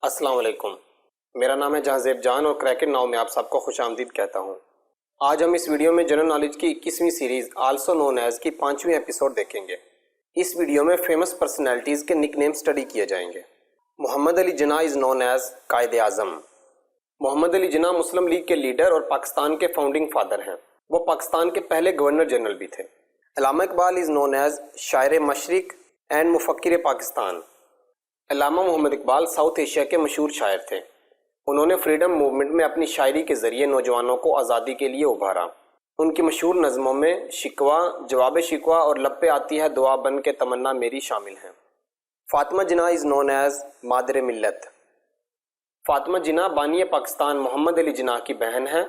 السلام علیکم، میرا نام ہے جہازیب جان اور کریکٹ ناؤ میں آپ سب کو خوش آمدید کہتا ہوں۔ آج ہم اس ویڈیو میں جنرل نالج کی 21ویں سیریز آلسو نون ایز کی 5ویں ایپیسوڈ دیکھیں گے۔ اس ویڈیو میں فیمس پرسنالٹیز کے نک نیم سٹڈی کیے جائیں گے۔ محمد علی جناح از نون ایز قائد اعظم۔ محمد علی جناح مسلم لیگ کے لیڈر اور پاکستان کے فاؤنڈنگ فادر ہیں۔ وہ پاکستان کے پہلے گورنر جنرل بھی تھے۔ علامہ اقبال از نون ایز شاعر مشرق اینڈ مفکر پاکستان۔ علامہ محمد اقبال ساؤتھ ایشیا کے مشہور شاعر تھے۔ انہوں نے فریڈم موومنٹ میں اپنی شاعری کے ذریعے نوجوانوں کو آزادی کے لیے ابھارا۔ ان کی مشہور نظموں میں شکوہ، جواب شکوہ اور لب پہ آتی ہے دعا بن کے تمنا میری شامل ہیں۔ فاطمہ جناح از نون ایز مادر ملت۔ فاطمہ جناح بانی پاکستان محمد علی جناح کی بہن ہیں۔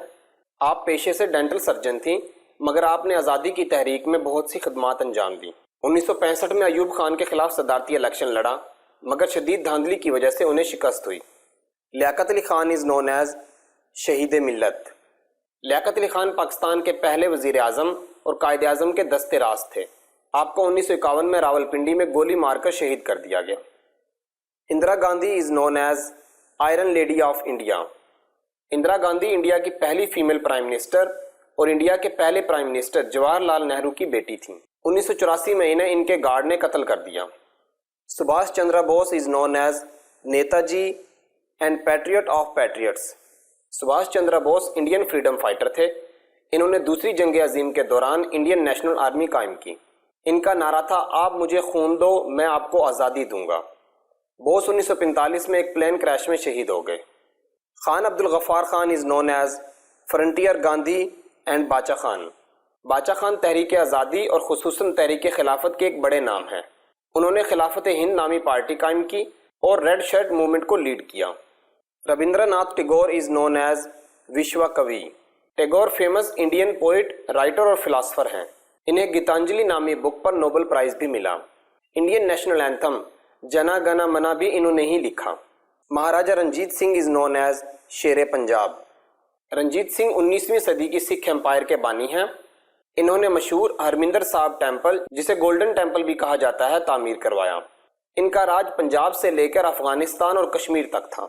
آپ پیشے سے ڈینٹل سرجن تھیں، مگر آپ نے آزادی کی تحریک میں بہت سی خدمات انجام دیں۔ 1965 میں ایوب خان کے خلاف صدارتی الیکشن لڑا، مگر شدید دھاندلی کی وجہ سے انہیں شکست ہوئی۔ Liaquat Ali Khan is known as شہید ملت۔ لیاقت علی خان پاکستان کے پہلے وزیر اعظم اور قائد اعظم کے دستے راست تھے۔ آپ کو 1951 میں راولپنڈی میں گولی مار کر شہید کر دیا گیا۔ Indira Gandhi is known as iron lady of India. Indira Gandhi India کی پہلی فیمیل پرائم منسٹر اور انڈیا کے پہلے پرائم منسٹر جواہر لال نہرو کی بیٹی تھیں۔ 1984 میں انہیں ان کے گارڈ نے قتل کر دیا۔ سبھاش Chandra Bose is known as Neta ji and patriot of patriots. سبھاش Chandra Bose Indian freedom fighter تھے۔ انہوں نے دوسری جنگ عظیم کے دوران انڈین نیشنل آرمی قائم کی۔ ان کا نعرہ تھا آپ مجھے خون دو میں آپ کو آزادی دوں گا۔ بوس 1945 میں ایک پلین کریش میں شہید ہو گئے۔ Khan Abdul Ghaffar Khan is known as frontier Gandhi and Bacha Khan. باچا خان تحریک آزادی اور خصوصاً تحریک خلافت کے ایک بڑے نام ہیں۔ انہوں نے خلافت ہند نامی پارٹی قائم کی اور ریڈ شرٹ موومنٹ کو لیڈ کیا۔ Rabindranath Tagore is known as Vishwa Kavi. Tagore famous Indian poet, writer اور فلاسفر ہیں۔ انہیں گیتانجلی نامی بک پر نوبل پرائز بھی ملا۔ انڈین نیشنل اینتھم جنا گنا منا بھی انہوں نے ہی لکھا۔ مہاراجہ رنجیت سنگھ از نون ایز شیر پنجاب۔ رنجیت سنگھ 19ویں صدی کی سکھ امپائر کے بانی ہیں۔ انہوں نے مشہور ہرمندر صاحب ٹیمپل، جسے گولڈن ٹیمپل بھی کہا جاتا ہے، تعمیر کروایا۔ ان کا راج پنجاب سے لے کر افغانستان اور کشمیر تک تھا۔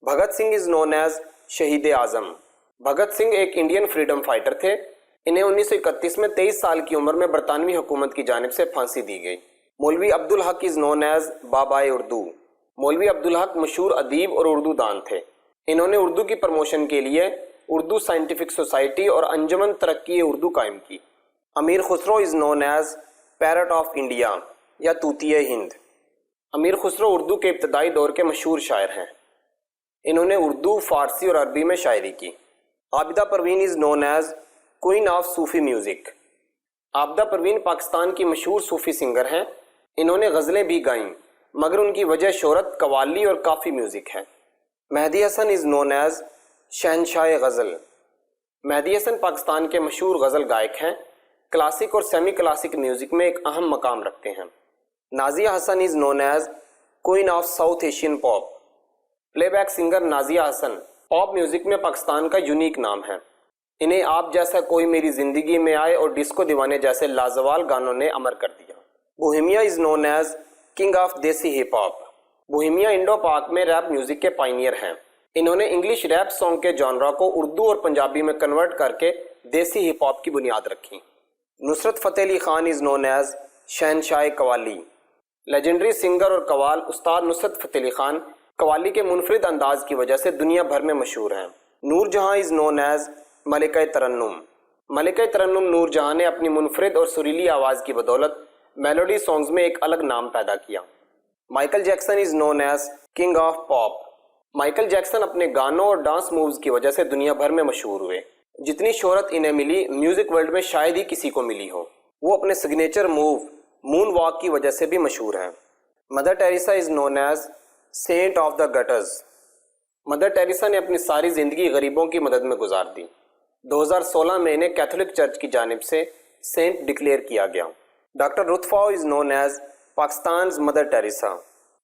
بھگت سنگھ از نون ایز شہید اعظم۔ بھگت سنگھ ایک انڈین فریڈم فائٹر تھے۔ انہیں 1931 میں 23 سال کی عمر میں برطانوی حکومت کی جانب سے پھانسی دی گئی۔ مولوی عبدالحق از نون ایز بابائے اردو۔ مولوی عبدالحق مشہور ادیب اور اردو دان تھے۔ انہوں نے اردو کی پروموشن کے لیے اردو سائنٹیفک سوسائٹی اور انجمن ترقی اردو قائم کی۔ Amir Khusrau is known as parrot of India یا طوطی ہند۔ امیر خسرو اردو کے ابتدائی دور کے مشہور شاعر ہیں۔ انہوں نے اردو، فارسی اور عربی میں شاعری کی۔ Abida Parveen is known as queen of Sufi music. Abida Parveen Pakistan کی مشہور صوفی سنگر ہیں۔ انہوں نے غزلیں بھی گائیں، مگر ان کی وجہ شہرت قوالی اور کافی میوزک ہے۔ مہدی حسن از نون ایز شہنشاہ غزل۔ مہدی حسن پاکستان کے مشہور غزل گائک ہیں۔ کلاسک اور سیمی کلاسک میوزک میں ایک اہم مقام رکھتے ہیں۔ نازیہ حسن از known as queen of south Asian pop. Play back singer Nazia Hasan pop music میں پاکستان کا یونیک نام ہے۔ انہیں آپ جیسا کوئی میری زندگی میں آئے اور ڈسکو دیوانے جیسے لازوال گانوں نے امر کر دیا۔ Bohemia is known as king of desi hip hop. Bohemia Indo Pak میں ریپ میوزک کے پائنیئر ہیں۔ انہوں نے انگلش ریپ سانگ کے جانرا کو اردو اور پنجابی میں کنورٹ کر کے دیسی ہپ ہاپ کی بنیاد رکھی۔ Nusrat Fateh Ali Khan is known as شہنشاہ قوالی۔ لیجنڈری سنگر اور قوال استاد نصرت فتح علی خان قوالی کے منفرد انداز کی وجہ سے دنیا بھر میں مشہور ہیں۔ نور جہاں از نون ایز ملکہ ترنم۔ ملکہ ترنم نور جہاں نے اپنی منفرد اور سریلی آواز کی بدولت میلوڈی سانگز میں ایک الگ نام پیدا کیا۔ Michael Jackson is known as king of pop. Michael Jackson اپنے گانوں اور ڈانس مووز کی وجہ سے دنیا بھر میں مشہور ہوئے۔ جتنی شہرت انہیں ملی میوزک ورلڈ میں شاید ہی کسی کو ملی ہو۔ وہ اپنے سگنیچر موو مون واک کی وجہ سے بھی مشہور ہیں۔ Mother Teresa is known as saint of the gutters. Mother Teresa نے اپنی ساری زندگی غریبوں کی مدد میں گزار دی۔ 2016 میں انہیں کیتھولک چرچ کی جانب سے سینٹ ڈکلیئر کیا گیا۔ Doctor Ruth Pfau is known as Pakistan's mother Teresa.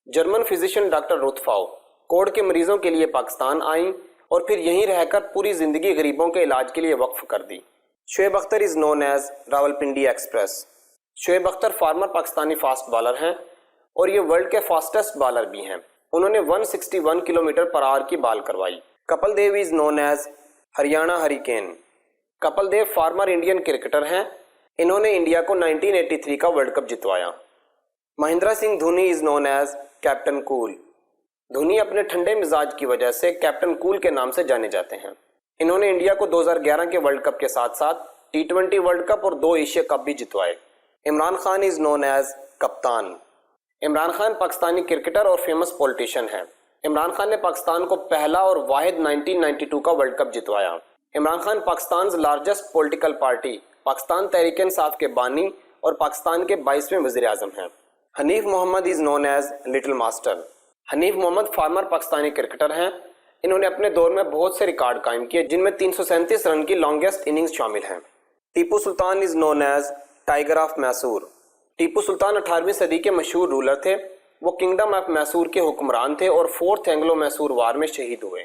German physician doctor Ruth Pfau کوڑ کے مریضوں کے لیے پاکستان آئیں اور پھر یہیں رہ کر پوری زندگی غریبوں کے علاج کے لیے وقف کر دی۔ Shoaib Akhtar is known as Rawalpindi express. Shoaib Akhtar former Pakistani fast bowler ہیں اور یہ ورلڈ کے فاسٹسٹ بالر بھی ہیں۔ انہوں نے 161 کلومیٹر پر آور کی بال کروائی۔ Kapil Dev is known as Haryana hurricane. Kapil Dev former Indian cricketer ہیں، انہوں نے انڈیا کو 1983 کا ورلڈ کپ جتوایا۔ Mahendra Singh Dhoni is known as captain cool. Dhoni اپنے ٹھنڈے مزاج کی وجہ سے کیپٹن کول کے نام سے جانے جاتے ہیں۔ انہوں نے انڈیا کو 2011 کے ورلڈ کپ کے ساتھ ساتھ T20 ورلڈ کپ اور 2 ایشیا کپ بھی جتوائے۔ Imran Khan is known as کپتان۔ عمران خان پاکستانی کرکٹر اور فیمس پولیٹیشین ہیں۔ عمران خان نے پاکستان کو پہلا اور واحد 1992 کا ورلڈ کپ جتوایا۔ Imran Khan Pakistan largest political party Pakistan Tehreek Insaf کے بانی اور پاکستان کے 22ویں وزیر اعظم ہیں۔ Hanif Mohammad is known as little master. Hanif Mohammad former Pakistani cricketer ہیں، انہوں نے اپنے دور میں بہت سے ریکارڈ قائم کیے جن میں 337 رن کی لانگسٹ اننگز شامل ہیں۔ Tipu Sultan is known as tiger of Mysore. Tipu Sultan 18ویں صدی کے مشہور رولر تھے، وہ کنگڈم آف میسور کے حکمران تھے اور 4th اینگلو میسور وار میں شہید ہوئے۔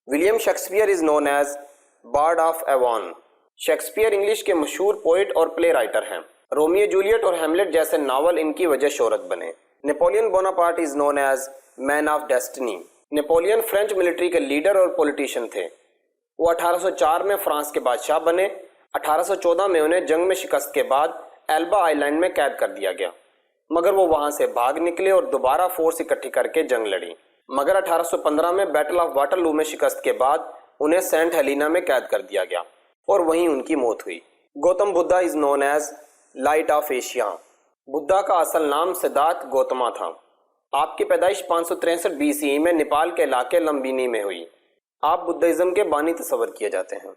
William Shakespeare is known as bard of Avon. Shakespeare English کے مشہور پوئٹ اور پلے رائٹر ہیں، رومیو جولیٹ اور ہیملیٹ جیسے ناول ان کی وجہ شہرت بنے۔ Napoleon Bonaparte is known as man of destiny. Napoleon French military کے لیڈر اور پولیٹیشین تھے، وہ 1804 میں فرانس کے بادشاہ بنے۔ 1814 میں انہیں جنگ میں شکست کے بعد ایلبا آئی لینڈ میں قید کر دیا گیا، مگر وہ وہاں سے بھاگ نکلے اور دوبارہ فورس اکٹھی کر کے جنگ لڑی، مگر 1815 میں بیٹل آف واٹر لو میں شکست کے بعد انہیں سینٹ ہیلینا میں قید کر دیا گیا اور وہیں ان کی موت ہوئی۔ Gautam Buddha is known as light of Asia. Buddha کا اصل نام سدھارتھ گوتما تھا۔ آپ کی پیدائش 563 BCE میں نیپال کے علاقے لمبینی میں ہوئی۔ آپ بدھزم کے بانی تصور کیے جاتے ہیں۔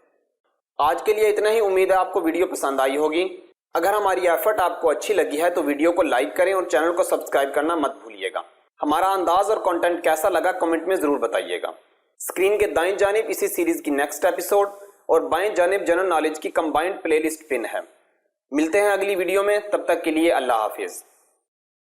آج کے لیے اتنا ہی، امید ہے آپ کو ویڈیو پسند آئی ہوگی۔ اگر ہماری ایفرٹ آپ کو اچھی لگی ہے تو ویڈیو کو لائک کریں اور چینل کو سبسکرائب کرنا مت بھولیے گا۔ ہمارا انداز اور کنٹینٹ کیسا لگا کمنٹ میں ضرور بتائیے گا۔ اسکرین کے دائیں جانب اسی سیریز کی نیکسٹ ایپیسوڈ اور بائیں جانب جنرل نالج کی کمبائنڈ پلے لسٹ پن ہے۔ ملتے ہیں اگلی ویڈیو میں، تب تک کے لیے اللہ حافظ۔